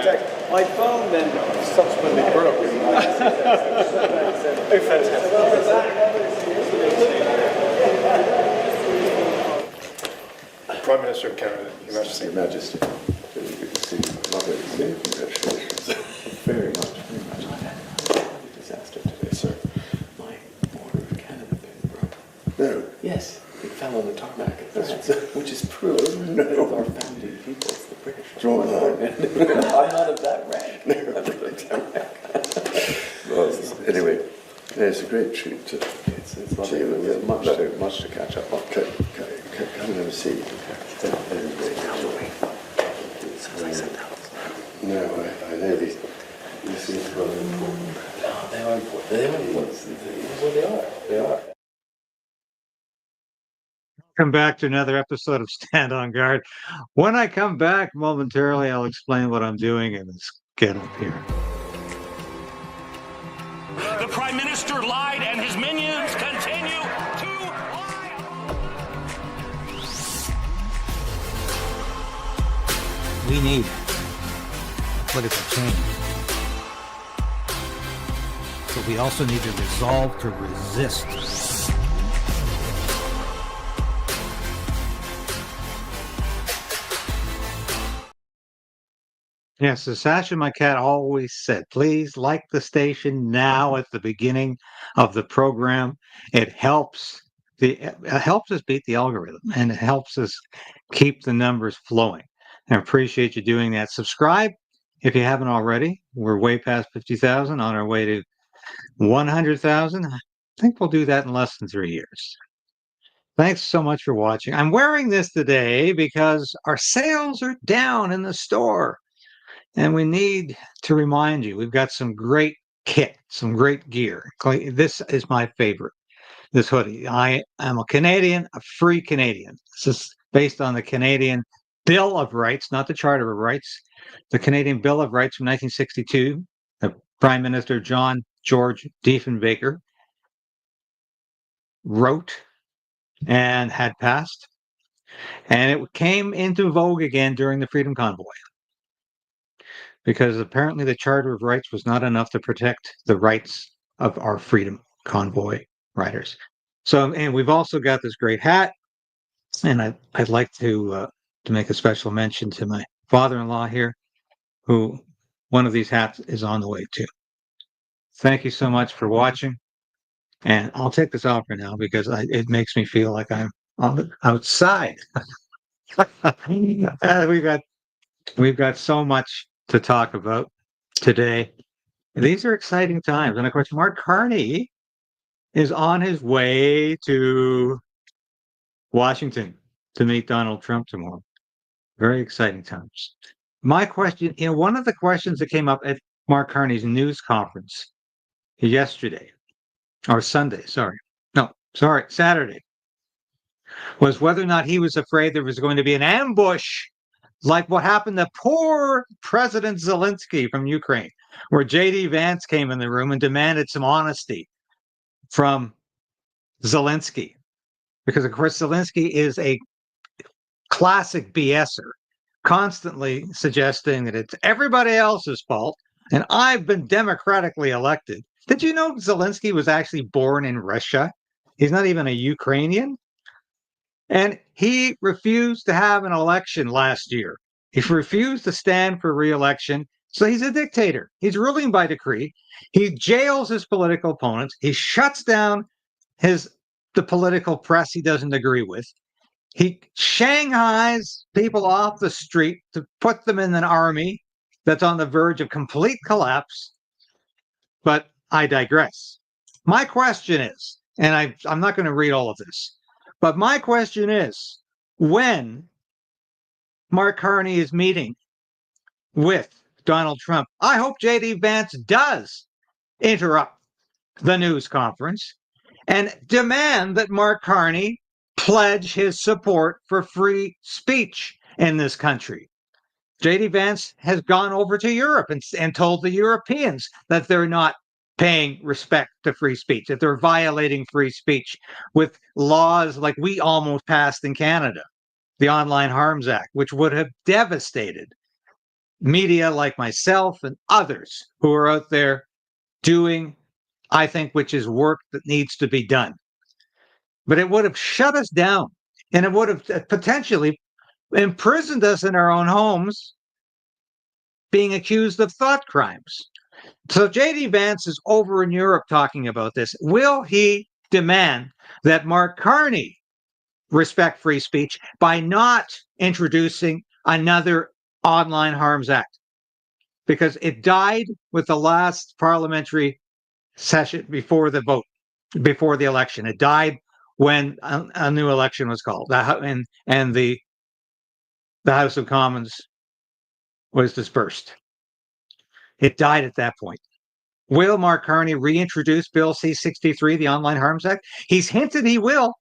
text. My phone then subsequently broke. Oh, fantastic. Prime Minister of Canada, Your Majesty. Your Majesty. Very good to see you. Lovely to see you. Congratulations. Very much, very much. I've had a disaster today, sir. My border of Canada pin broke. No. Yes. It fell on the tarmac at France, which is proof of our founding peoples, the British. Draw a line. I'm not of that rank. Well, anyway, it's a great treat to it's lovely. We have much to catch up on. Come and have a seat. No, I know these things are important. No, they are important. They are important. Well, they are. Come back to another episode of Stand on Guard. When I come back momentarily, I'll explain what I'm doing in this get up here. The Prime Minister lied and his minions continue to lie. We need political change. But we also need to resolve to resist. Yes, as Sasha, my cat, always said, please like the station now at the beginning of the program. It helps us beat the algorithm, and it helps us keep the numbers flowing. I appreciate you doing that. Subscribe if you haven't already. We're way past 50,000, on our way to 100,000. I think we'll do that in less than 3 years. Thanks so much for watching. I'm wearing this today because our sales are down in the store. And we need to remind you, we've got some great kit, some great gear. This is my favorite, this hoodie. I am a Canadian, a free Canadian. This is based on the Canadian Bill of Rights, not the Charter of Rights. The Canadian Bill of Rights from 1962, the Prime Minister John George Diefenbaker wrote and had passed. And it came into vogue again during the Freedom Convoy, because apparently the Charter of Rights was not enough to protect the rights of our Freedom Convoy riders. So, and we've also got this great hat, and I'd like to make a special mention to my father-in-law here, who one of these hats is on the way to. Thank you so much for watching, and I'll take this off for now because it makes me feel like I'm outside. We've got so much to talk about today. These are exciting times. And of course, Mark Carney is on his way to Washington to meet Donald Trump tomorrow. Very exciting times. My question, one of the questions that came up at Mark Carney's news conference yesterday, or Sunday, Saturday, was whether or not he was afraid there was going to be an ambush like what happened to poor President Zelensky from Ukraine, where J.D. Vance came in the room and demanded some honesty from Zelensky. Because, of course, Zelensky is a classic BSer, constantly suggesting that it's everybody else's fault, and I've been democratically elected. Did you know Zelensky was actually born in Russia? He's not even a Ukrainian. And he refused to have an election last year. He refused to stand for re-election. So he's a dictator. He's ruling by decree. He jails his political opponents. He shuts down the political press he doesn't agree with. He shanghais people off the street to put them in an army that's on the verge of complete collapse. But I digress. My question is, and I'm not going to read all of this, but my question is, when Mark Carney is meeting with Donald Trump, I hope J.D. Vance does interrupt the news conference and demand that Mark Carney pledge his support for free speech in this country. J.D. Vance has gone over to Europe and told the Europeans that they're not paying respect to free speech, that they're violating free speech with laws like we almost passed in Canada, the Online Harms Act, which would have devastated media like myself and others who are out there doing, I think, which is work that needs to be done. But it would have shut us down, and it would have potentially imprisoned us in our own homes, being accused of thought crimes. So J.D. Vance is over in Europe talking about this. Will he demand that Mark Carney respect free speech by not introducing another Online Harms Act? Because it died with the last parliamentary session before the vote, before the election. It died when a new election was called, and the House of Commons was dispersed. It died at that point. Will Mark Carney reintroduce Bill C-63, the Online Harms Act? He's hinted he will.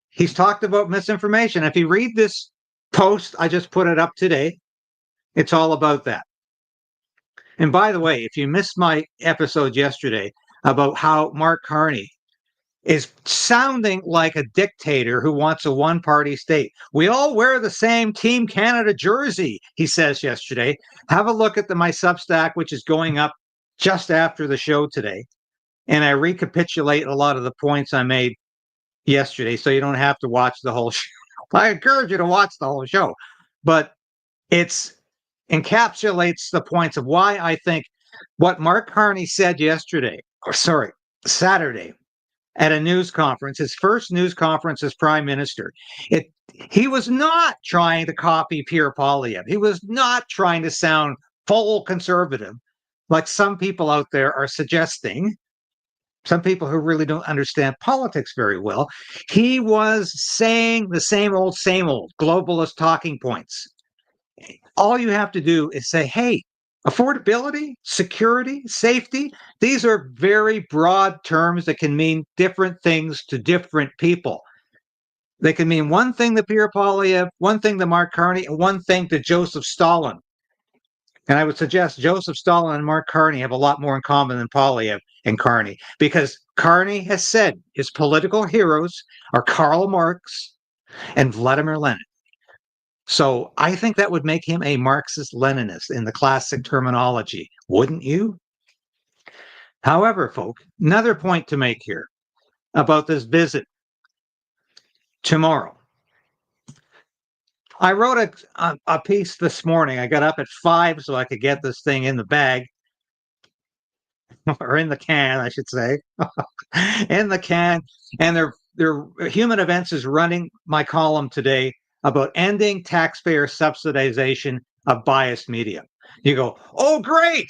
He's talked about misinformation. If you read this post, I just put it up today, it's all about that. And by the way, if you missed my episode yesterday about how Mark Carney is sounding like a dictator who wants a one-party state. We all wear the same Team Canada jersey, he says yesterday. Have a look at my Substack, which is going up just after the show today. And I recapitulate a lot of the points I made yesterday, so you don't have to watch the whole show. I encourage you to watch the whole show. But it encapsulates the points of why I think what Mark Carney said Saturday, at a news conference, his first news conference as prime minister. He was not trying to copy Pierre Poilievre. He was not trying to sound full conservative, like some people out there are suggesting, some people who really don't understand politics very well. He was saying the same old globalist talking points. All you have to do is say, hey, affordability, security, safety, these are very broad terms that can mean different things to different people. They can mean one thing to Pierre Poilievre, one thing to Mark Carney, and one thing to Joseph Stalin. And I would suggest Joseph Stalin and Mark Carney have a lot more in common than Poilievre and Carney, because Carney has said his political heroes are Karl Marx and Vladimir Lenin. So I think that would make him a Marxist-Leninist in the classic terminology, wouldn't you? However, folk, another point to make here about this visit tomorrow. I wrote a piece this morning. I got up at 5 so I could get this thing in the bag, or in the can, I should say, in the can. And their Human Events is running my column today about ending taxpayer subsidization of biased media. You go, oh, great!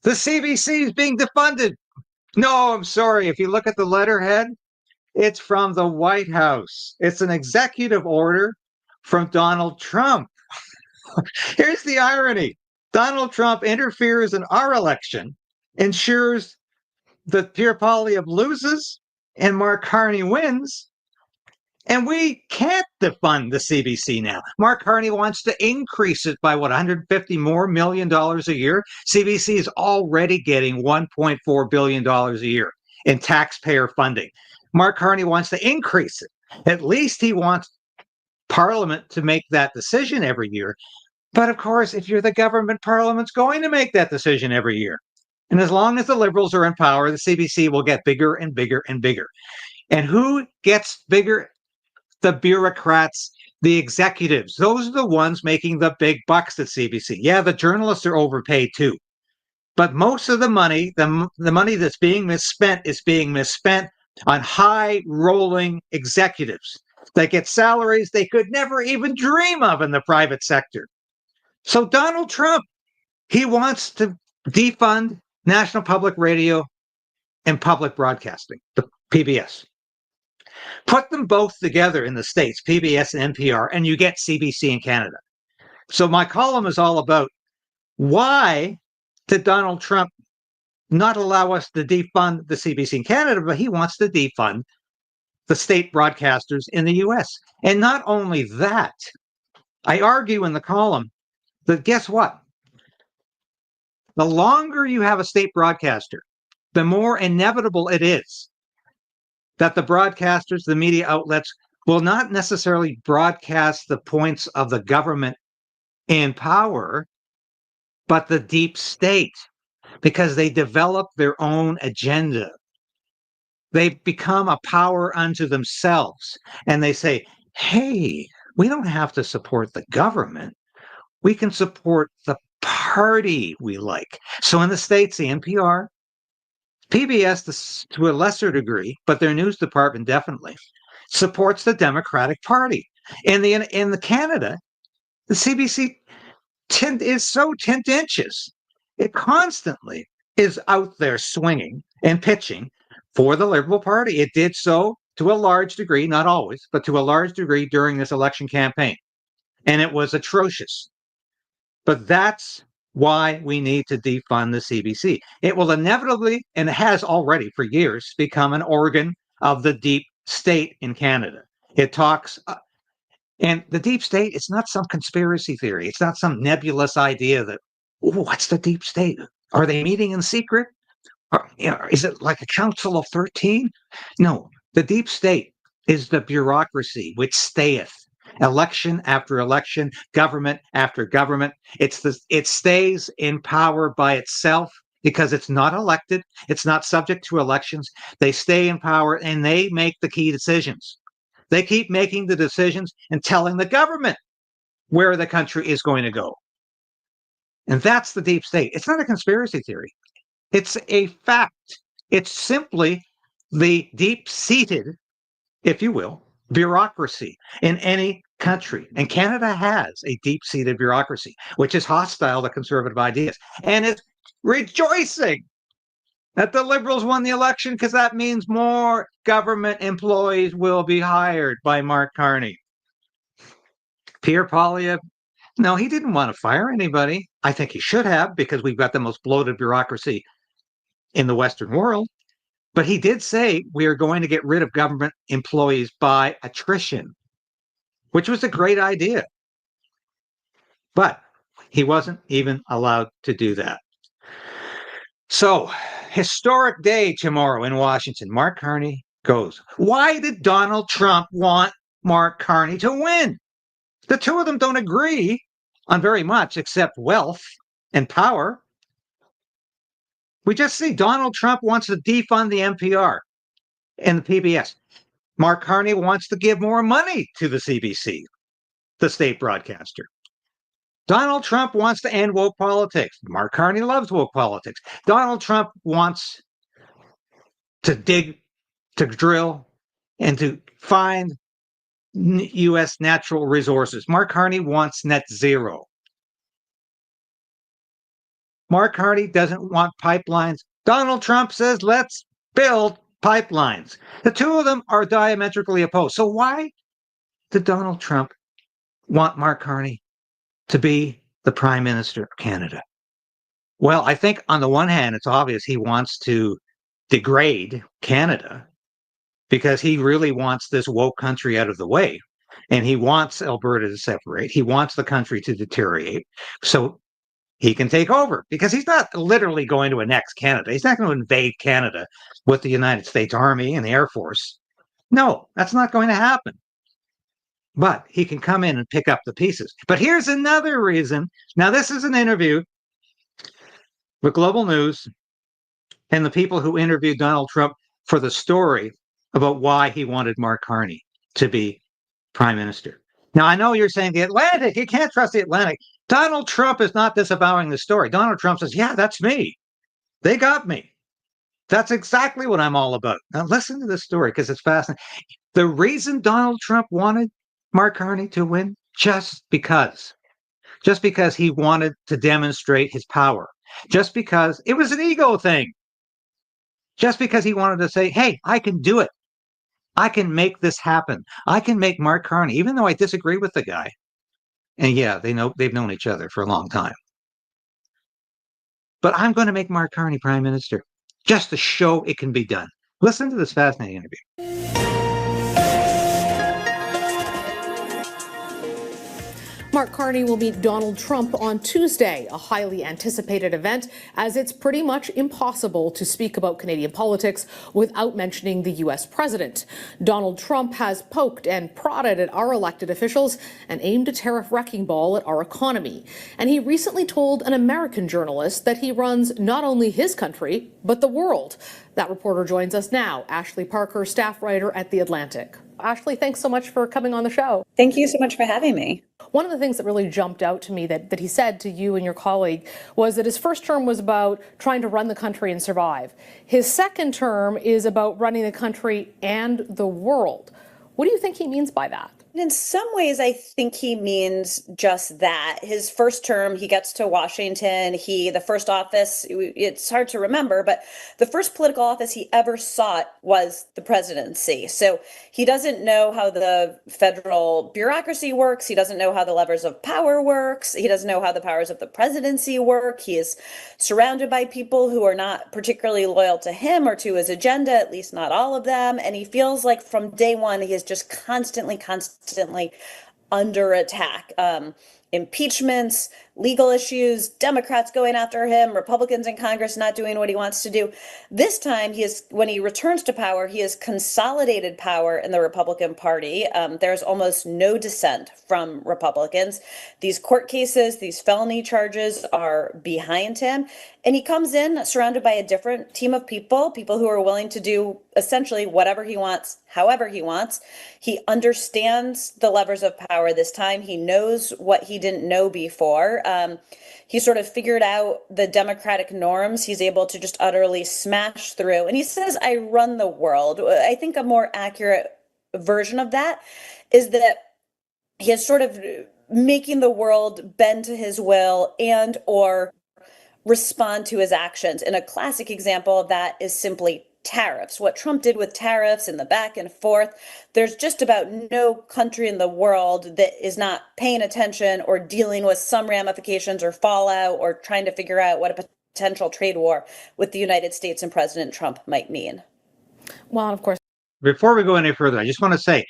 The CBC is being defunded. No, I'm sorry. If you look at the letterhead, it's from the White House. It's an executive order from Donald Trump. Here's the irony. Donald Trump interferes in our election, ensures that Pierre Poilievre loses and Mark Carney wins, and we can't defund the CBC now. Mark Carney wants to increase it by, $150 million more a year? CBC is already getting $1.4 billion a year in taxpayer funding. Mark Carney wants to increase it. At least he wants Parliament to make that decision every year. But of course, if you're the government, Parliament's going to make that decision every year. And as long as the Liberals are in power, the CBC will get bigger and bigger and bigger. And who gets bigger? The bureaucrats, the executives. Those are the ones making the big bucks at CBC. Yeah, the journalists are overpaid too. But most of the money, the money that's being misspent, is being misspent on high-rolling executives that get salaries they could never even dream of in the private sector. So Donald Trump, he wants to defund National Public Radio and Public Broadcasting, the PBS. Put them both together in the States, PBS and NPR, and you get CBC in Canada. So my column is all about, why did Donald Trump not allow us to defund the CBC in Canada, but he wants to defund the state broadcasters in the US. And not only that, I argue in the column that, guess what? The longer you have a state broadcaster, the more inevitable it is that the broadcasters, the media outlets, will not necessarily broadcast the points of the government in power, but the deep state, because they develop their own agenda. They become a power unto themselves, and they say, hey, we don't have to support the government. We can support the party we like. So in the States, the NPR, PBS to a lesser degree, but their news department definitely supports the Democratic Party. In the Canada, the CBC is so 10 inches. It constantly is out there swinging and pitching for the Liberal Party. It did so to a large degree, not always, but to a large degree during this election campaign. And it was atrocious. But that's why we need to defund the CBC. It will inevitably, and it has already for years, become an organ of the deep state in Canada. It talks, and the deep state, it's not some conspiracy theory. It's not some nebulous idea that, what's the deep state? Are they meeting in secret? Or, is it like a council of 13? No, the deep state is the bureaucracy which stayeth. Election after election, government after government. It stays in power by itself because it's not elected. It's not subject to elections. They stay in power and they make the key decisions. They keep making the decisions and telling the government where the country is going to go. And that's the deep state. It's not a conspiracy theory. It's a fact. It's simply the deep-seated, if you will, bureaucracy in any country. And Canada has a deep-seated bureaucracy, which is hostile to conservative ideas. And it's rejoicing that the Liberals won the election because that means more government employees will be hired by Mark Carney. Pierre Poilievre, no, he didn't want to fire anybody. I think he should have because we've got the most bloated bureaucracy in the Western world. But he did say we are going to get rid of government employees by attrition, which was a great idea. But he wasn't even allowed to do that. So, historic day tomorrow in Washington. Mark Carney goes. Why did Donald Trump want Mark Carney to win? The two of them don't agree on very much except wealth and power. We just see Donald Trump wants to defund the NPR and the PBS. Mark Carney wants to give more money to the CBC, the state broadcaster. Donald Trump wants to end woke politics. Mark Carney loves woke politics. Donald Trump wants to dig, to drill, and to find U.S. natural resources. Mark Carney wants net zero. Mark Carney doesn't want pipelines. Donald Trump says, let's build pipelines. The two of them are diametrically opposed. So why did Donald Trump want Mark Carney to be the Prime Minister of Canada? Well, I think on the one hand, it's obvious he wants to degrade Canada because he really wants this woke country out of the way. And he wants Alberta to separate. He wants the country to deteriorate. So he can take over because he's not literally going to annex Canada. He's not going to invade Canada with the United States Army and the Air Force. No, that's not going to happen. But he can come in and pick up the pieces. But here's another reason. Now, this is an interview with Global News and the people who interviewed Donald Trump for the story about why he wanted Mark Carney to be Prime Minister. Now, I know you're saying the Atlantic, you can't trust the Atlantic. Donald Trump is not disavowing the story. Donald Trump says, yeah, that's me. They got me. That's exactly what I'm all about. Now, listen to this story because it's fascinating. The reason Donald Trump wanted Mark Carney to win, just because he wanted to demonstrate his power, just because it was an ego thing, just because he wanted to say, hey, I can do it. I can make this happen. I can make Mark Carney, even though I disagree with the guy. And yeah, they've known each other for a long time. But I'm going to make Mark Carney Prime Minister just to show it can be done. Listen to this fascinating interview. Mark Carney will meet Donald Trump on Tuesday, a highly anticipated event, as it's pretty much impossible to speak about Canadian politics without mentioning the U.S. president. Donald Trump has poked and prodded at our elected officials and aimed a tariff wrecking ball at our economy. And he recently told an American journalist that he runs not only his country, but the world. That reporter joins us now, Ashley Parker, staff writer at The Atlantic. Ashley, thanks so much for coming on the show. Thank you so much for having me. One of the things that really jumped out to me that he said to you and your colleague was that his first term was about trying to run the country and survive. His second term is about running the country and the world. What do you think he means by that? In some ways, I think he means just that. His first term, he gets to Washington. The first office, it's hard to remember, but the first political office he ever sought was the presidency. So he doesn't know how the federal bureaucracy works. He doesn't know how the levers of power works. He doesn't know how the powers of the presidency work. He is surrounded by people who are not particularly loyal to him or to his agenda, at least not all of them. And he feels like from day one, he is just constantly under attack. Impeachments, legal issues, Democrats going after him, Republicans in Congress not doing what he wants to do. This time, when he returns to power, he has consolidated power in the Republican Party. There's almost no dissent from Republicans. These court cases, these felony charges are behind him. And he comes in surrounded by a different team of people who are willing to do essentially whatever he wants, however he wants. He understands the levers of power this time. He knows what he didn't know before. He sort of figured out the democratic norms. He's able to just utterly smash through. And he says, I run the world. I think a more accurate version of that is that he is sort of making the world bend to his will and or respond to his actions. And a classic example of that is simply tariffs. What Trump did with tariffs and the back and forth, there's just about no country in the world that is not paying attention or dealing with some ramifications or fallout or trying to figure out what a potential trade war with the United States and President Trump might mean. Well, of course. Before we go any further, I just want to say,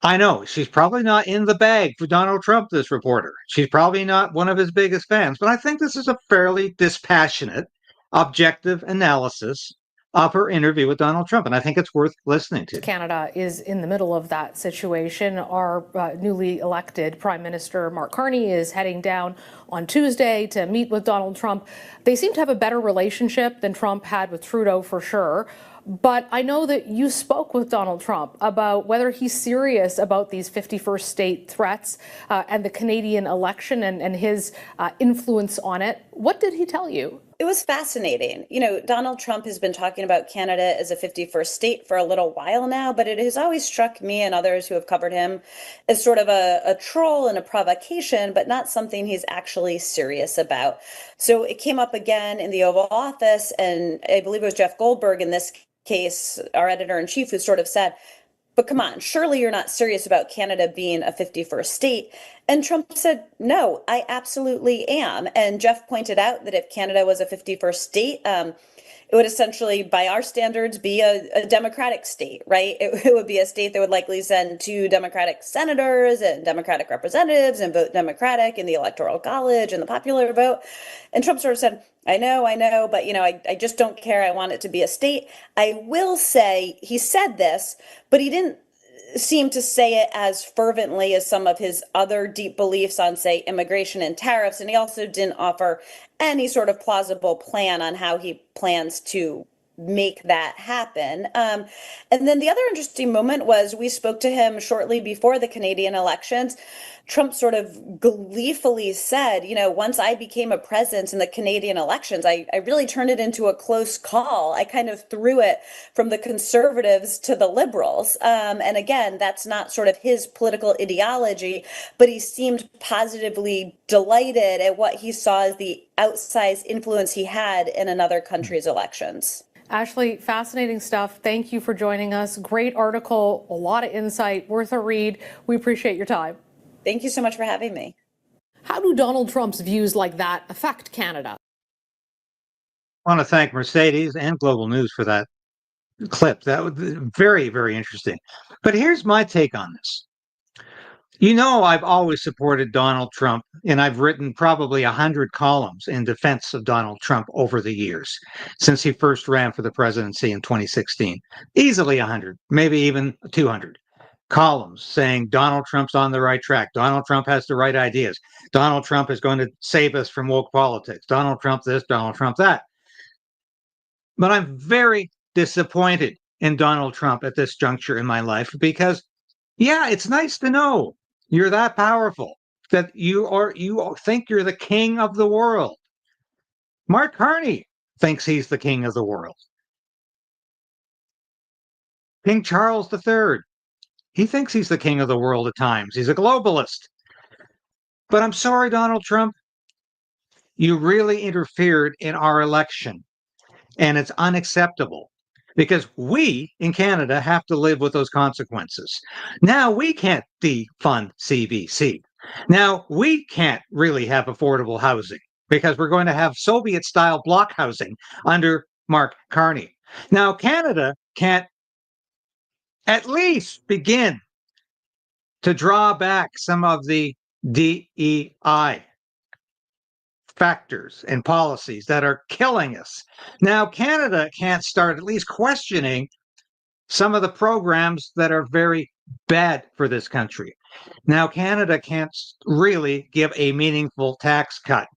I know she's probably not in the bag for Donald Trump, this reporter. She's probably not one of his biggest fans, but I think this is a fairly dispassionate, objective analysis of her interview with Donald Trump, and I think it's worth listening to. Canada is in the middle of that situation. Our newly elected Prime Minister Mark Carney is heading down on Tuesday to meet with Donald Trump. They seem to have a better relationship than Trump had with Trudeau, for sure. But I know that you spoke with Donald Trump about whether he's serious about these 51st state threats and the Canadian election and his influence on it. What did he tell you? It was fascinating. You know, Donald Trump has been talking about Canada as a 51st state for a little while now, but it has always struck me and others who have covered him as sort of a troll and a provocation, but not something he's actually serious about. So it came up again in the Oval Office, and I believe it was Jeff Goldberg in this case, our editor-in-chief, who sort of said, but come on, surely you're not serious about Canada being a 51st state. And Trump said, no, I absolutely am. And Jeff pointed out that if Canada was a 51st state, it would essentially, by our standards, be a Democratic state, right? It would be a state that would likely send 2 Democratic senators and Democratic representatives and vote Democratic in the Electoral College and the popular vote. And Trump sort of said, I know, but, I just don't care. I want it to be a state. I will say he said this, but he didn't seem to say it as fervently as some of his other deep beliefs on, say, immigration and tariffs. And he also didn't offer any sort of plausible plan on how he plans to make that happen. And then the other interesting moment was we spoke to him shortly before the Canadian elections. Trump sort of gleefully said, once I became a presence in the Canadian elections, I really turned it into a close call. I kind of threw it from the conservatives to the liberals. And again, that's not sort of his political ideology, but he seemed positively delighted at what he saw as the outsized influence he had in another country's elections. Ashley, fascinating stuff. Thank you for joining us. Great article, a lot of insight, worth a read. We appreciate your time. Thank you so much for having me. How do Donald Trump's views like that affect Canada? I want to thank Mercedes and Global News for that clip. That was very, very interesting. But here's my take on this. You know, I've always supported Donald Trump, and I've written probably 100 columns in defense of Donald Trump over the years since he first ran for the presidency in 2016. Easily 100, maybe even 200 columns saying Donald Trump's on the right track. Donald Trump has the right ideas. Donald Trump is going to save us from woke politics. Donald Trump this, Donald Trump that. But I'm very disappointed in Donald Trump at this juncture in my life because, yeah, it's nice to know you're that powerful that you think you're the king of the world. Mark Carney thinks he's the king of the world. King Charles III, he thinks he's the king of the world at times. He's a globalist. But I'm sorry, Donald Trump, you really interfered in our election, and it's unacceptable because we in Canada have to live with those consequences. Now we can't defund CBC. Now we can't really have affordable housing because we're going to have Soviet style block housing under Mark Carney. Now Canada can't at least begin to draw back some of the DEI factors and policies that are killing us. Now, Canada can't start at least questioning some of the programs that are very bad for this country. Now, Canada can't really give a meaningful tax cut.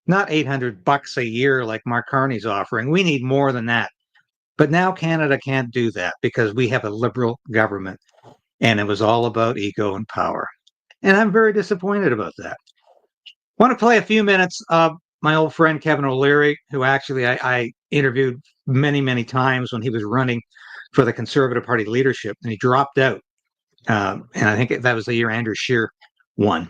Not $800 a year like Mark Carney's offering. We need more than that. But now Canada can't do that because we have a liberal government and it was all about ego and power. And I'm very disappointed about that. I want to play a few minutes of my old friend Kevin O'Leary, who actually I interviewed many, many times when he was running for the Conservative Party leadership, and he dropped out. And I think that was the year Andrew Scheer won.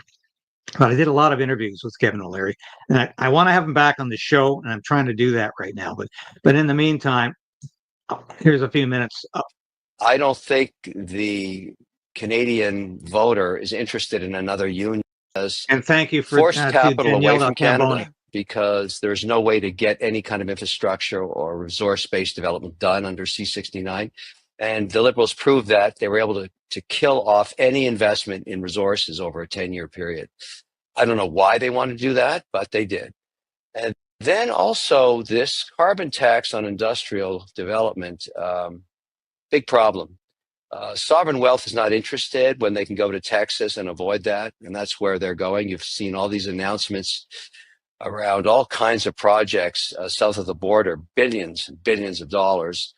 But I did a lot of interviews with Kevin O'Leary, and I want to have him back on the show, and I'm trying to do that right now. But in the meantime, here's a few minutes. I don't think the Canadian voter is interested in another union as And thank you for forced capital away Daniela from Camboni. Canada because there's no way to get any kind of infrastructure or resource-based development done under C-69. And the Liberals proved that they were able to kill off any investment in resources over a 10-year period. I don't know why they want to do that, but they did. And then also this carbon tax on industrial development, big problem. Sovereign wealth is not interested when they can go to Texas and avoid that. And that's where they're going. You've seen all these announcements around all kinds of projects south of the border, billions and billions of dollars.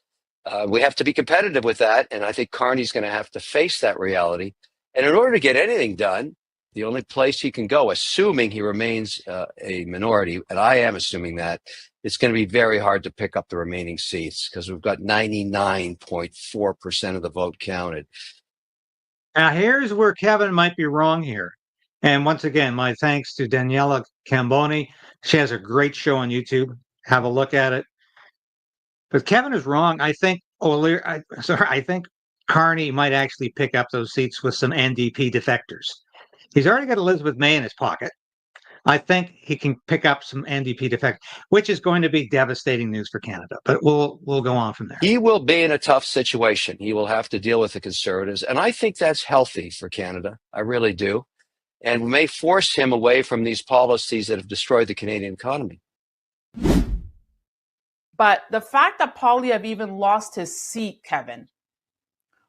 We have to be competitive with that. And I think Carney's going to have to face that reality. And in order to get anything done, the only place he can go, assuming he remains a minority, and I am assuming that, it's going to be very hard to pick up the remaining seats because we've got 99.4% of the vote counted. Now, here's where Kevin might be wrong here. And once again, my thanks to Daniela Camboni. She has a great show on YouTube. Have a look at it. But Kevin is wrong. I think I think Carney might actually pick up those seats with some NDP defectors. He's already got Elizabeth May in his pocket. I think he can pick up some NDP defect, which is going to be devastating news for Canada. But we'll go on from there. He will be in a tough situation. He will have to deal with the Conservatives. And I think that's healthy for Canada. I really do. And we may force him away from these policies that have destroyed the Canadian economy. But the fact that Poilievre even lost his seat, Kevin,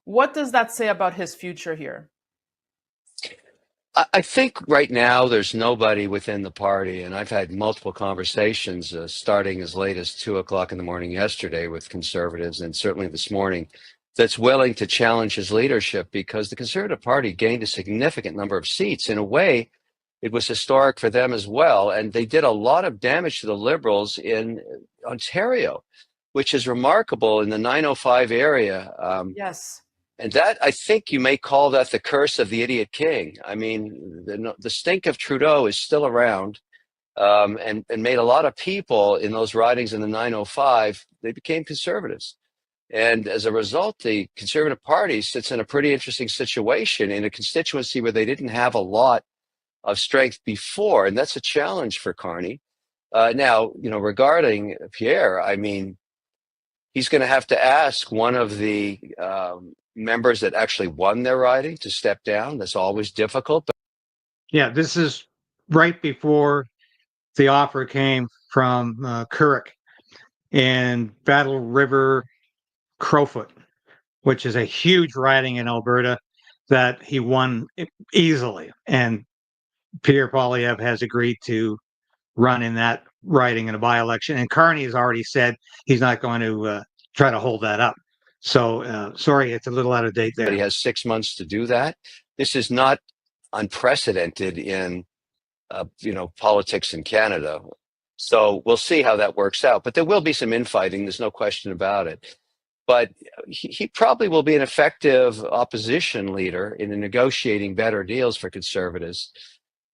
what does that say about his future here? I think right now there's nobody within the party, and I've had multiple conversations starting as late as 2 o'clock in the morning yesterday with Conservatives, and certainly this morning, that's willing to challenge his leadership because the Conservative Party gained a significant number of seats. In a way, it was historic for them as well, and they did a lot of damage to the Liberals in Ontario, which is remarkable in the 905 area. Yes. And that, I think you may call that the curse of the idiot king. I mean, the stink of Trudeau is still around and made a lot of people in those ridings in the 905, they became conservatives. And as a result, the Conservative Party sits in a pretty interesting situation in a constituency where they didn't have a lot of strength before. And that's a challenge for Carney. Now, regarding Pierre, I mean, he's going to have to ask one of the members that actually won their riding to step down. That's always difficult. Yeah, this is right before the offer came from Currick in Battle River Crowfoot, which is a huge riding in Alberta that he won easily. And Pierre Poilievre has agreed to run in that riding in a by-election. And Carney has already said he's not going to try to hold that up. So, sorry, it's a little out of date there. But he has 6 months to do that. This is not unprecedented in, politics in Canada. So we'll see how that works out. But there will be some infighting. There's no question about it. But he probably will be an effective opposition leader in negotiating better deals for Conservatives.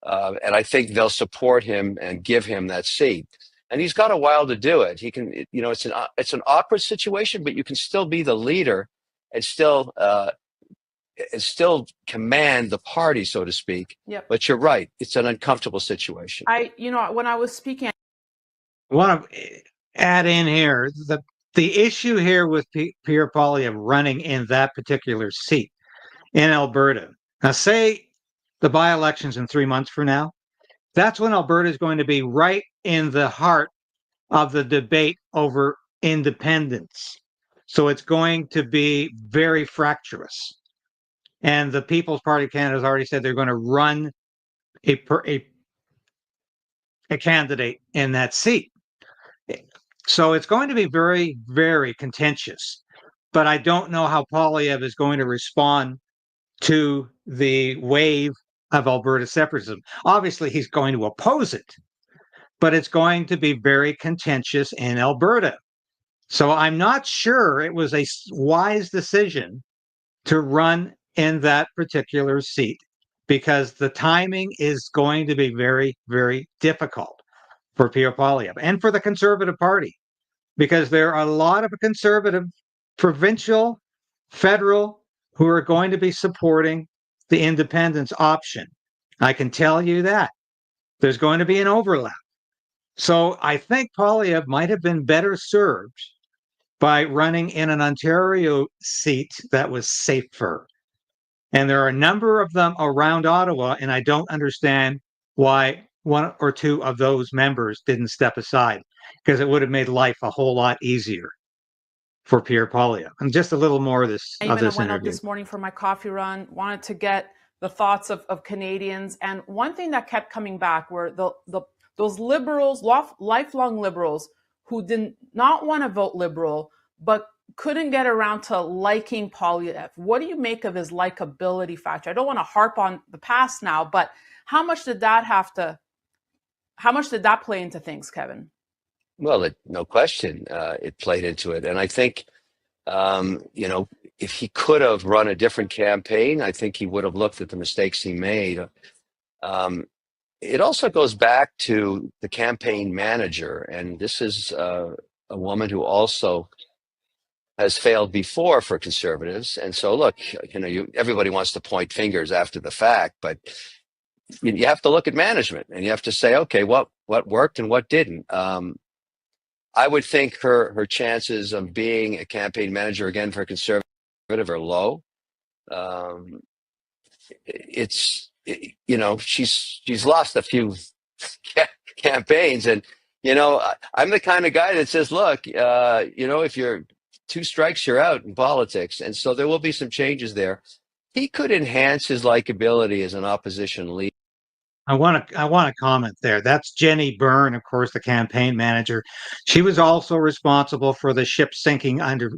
And I think they'll support him and give him that seat. And he's got a while to do it. He can, it's an awkward situation, but you can still be the leader and still command the party, so to speak. Yep. But you're right; it's an uncomfortable situation. When I was speaking, I want to add in here the issue here with Pierre Poilievre running in that particular seat in Alberta. Now, say the by-elections in 3 months from now, that's when Alberta is going to be right in the heart of the debate over independence. So it's going to be very fractious. And the People's Party of Canada has already said they're going to run a candidate in that seat. So it's going to be very, very contentious. But I don't know how Poilievre is going to respond to the wave of Alberta separatism. Obviously, he's going to oppose it, but it's going to be very contentious in Alberta. So I'm not sure it was a wise decision to run in that particular seat because the timing is going to be very, very difficult for Pierre Poilievre and for the Conservative Party because there are a lot of conservative provincial, federal who are going to be supporting the independence option. I can tell you that. There's going to be an overlap. So I think Poilievre might have been better served by running in an Ontario seat that was safer. And there are a number of them around Ottawa, and I don't understand why one or two of those members didn't step aside, because it would have made life a whole lot easier for Pierre Poilievre. And just a little more of this I went out this morning for my coffee run, wanted to get the thoughts of Canadians. And one thing that kept coming back were those liberals, lifelong liberals, who did not want to vote Liberal, but couldn't get around to liking Poilievre. What do you make of his likability factor? I don't want to harp on the past now, but how much did that play into things, Kevin? Well, no question, it played into it. And I think, if he could have run a different campaign, I think he would have looked at the mistakes he made. It also goes back to the campaign manager. And this is a woman who also has failed before for Conservatives. And so, look, everybody wants to point fingers after the fact, but you have to look at management and you have to say, okay, what worked and what didn't. I would think her chances of being a campaign manager again for Conservative are low. She's lost a few campaigns, and I'm the kind of guy that says, look, if you're 2 strikes, you're out in politics, and so there will be some changes there. He could enhance his likability as an opposition leader. I want to comment there. That's Jenny Byrne, of course, the campaign manager. She was also responsible for the ship sinking under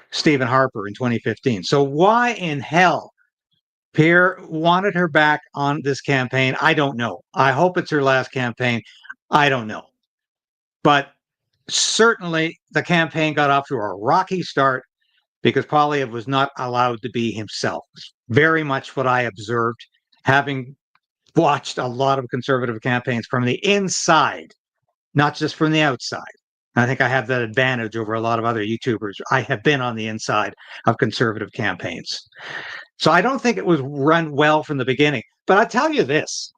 Stephen Harper in 2015. So why in hell Pierre wanted her back on this campaign? I don't know. I hope it's her last campaign. I don't know. But certainly the campaign got off to a rocky start because Poilievre was not allowed to be himself. Very much what I observed, having watched a lot of Conservative campaigns from the inside, not just from the outside. I think I have that advantage over a lot of other YouTubers. I have been on the inside of Conservative campaigns. So I don't think it was run well from the beginning. But I'll tell you this,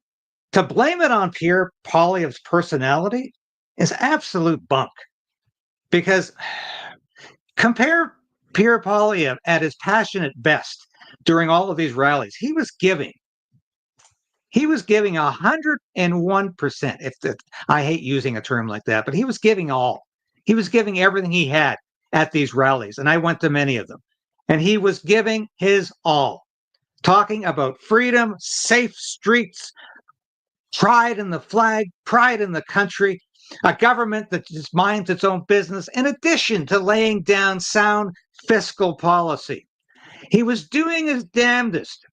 to blame it on Pierre Poilievre's personality is absolute bunk. because compare Pierre Poilievre at his passionate best during all of these rallies. He was giving 101%. I hate using a term like that, but he was giving all. He was giving everything he had at these rallies, and I went to many of them. And he was giving his all, talking about freedom, safe streets, pride in the flag, pride in the country, a government that just minds its own business, in addition to laying down sound fiscal policy. He was doing his damnedest.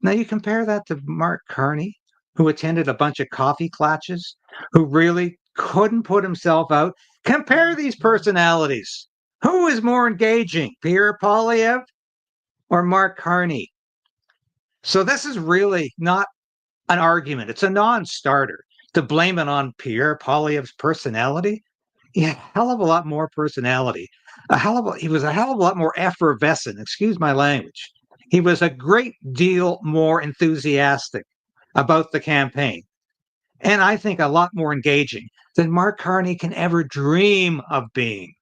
Now you compare that to Mark Carney, who attended a bunch of coffee clatches, who really couldn't put himself out. Compare these personalities. Who is more engaging, Pierre Poilievre or Mark Carney? So this is really not an argument. It's a non-starter to blame it on Pierre Poilievre's personality. He had a hell of a lot more personality. He was a hell of a lot more effervescent. Excuse my language. He was a great deal more enthusiastic about the campaign, and I think a lot more engaging than Mark Carney can ever dream of being.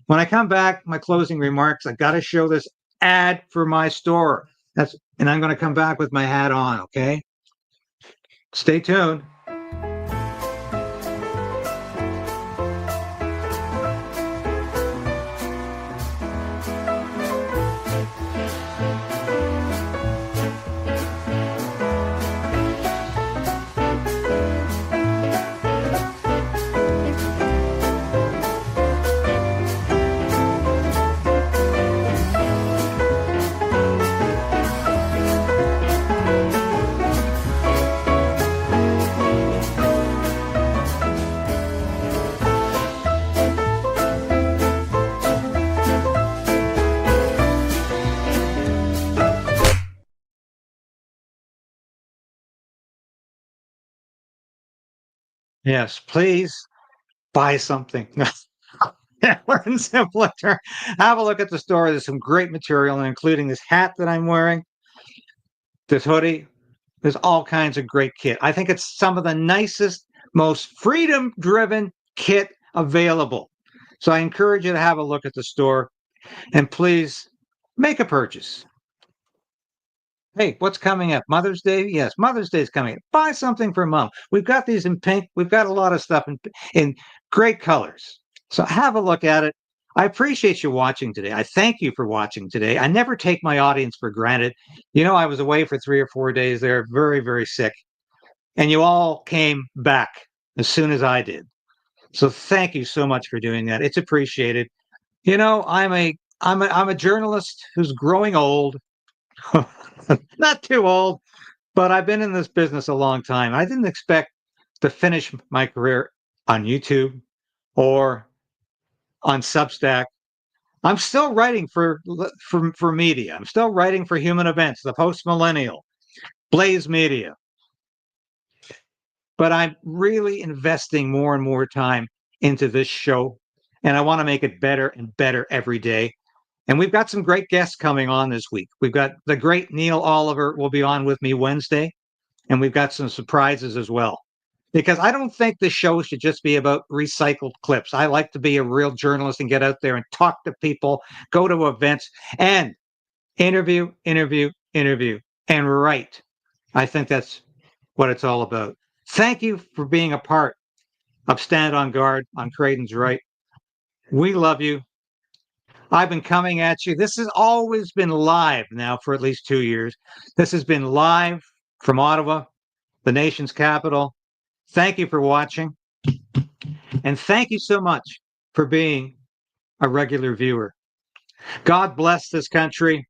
When I come back, my closing remarks, I got to show this ad for my store. And I'm going to come back with my hat on, okay? Stay tuned. Yes, please buy something. In simpler terms, have a look at the store. There's some great material, including this hat that I'm wearing, this hoodie. There's all kinds of great kit. I think it's some of the nicest, most freedom-driven kit available. So I encourage you to have a look at the store, and please make a purchase. Hey, what's coming up? Mother's Day? Yes, Mother's Day is coming up. Buy something for mom. We've got these in pink. We've got a lot of stuff in great colors. So have a look at it. I appreciate you watching today. I thank you for watching today. I never take my audience for granted. You know, I was away for 3 or 4 days there, very, very sick. And you all came back as soon as I did. So thank you so much for doing that. It's appreciated. You know, I'm a journalist who's growing old. Not too old, but I've been in this business a long time. I didn't expect to finish my career on YouTube or on Substack. I'm still writing for media. I'm still writing for Human Events, The Post Millennial, Blaze Media. But I'm really investing more and more time into this show, and I want to make it better and better every day. And we've got some great guests coming on this week. We've got the great Neil Oliver will be on with me Wednesday, and we've got some surprises as well. Because I don't think the show should just be about recycled clips. I like to be a real journalist and get out there and talk to people, go to events, and interview, and write. I think that's what it's all about. Thank you for being a part of Stand on Guard on Krayden's Right. We love you. I've been coming at you. This has always been live now for at least 2 years. This has been live from Ottawa, the nation's capital. Thank you for watching. And thank you so much for being a regular viewer. God bless this country.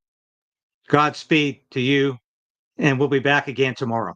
Godspeed to you. And we'll be back again tomorrow.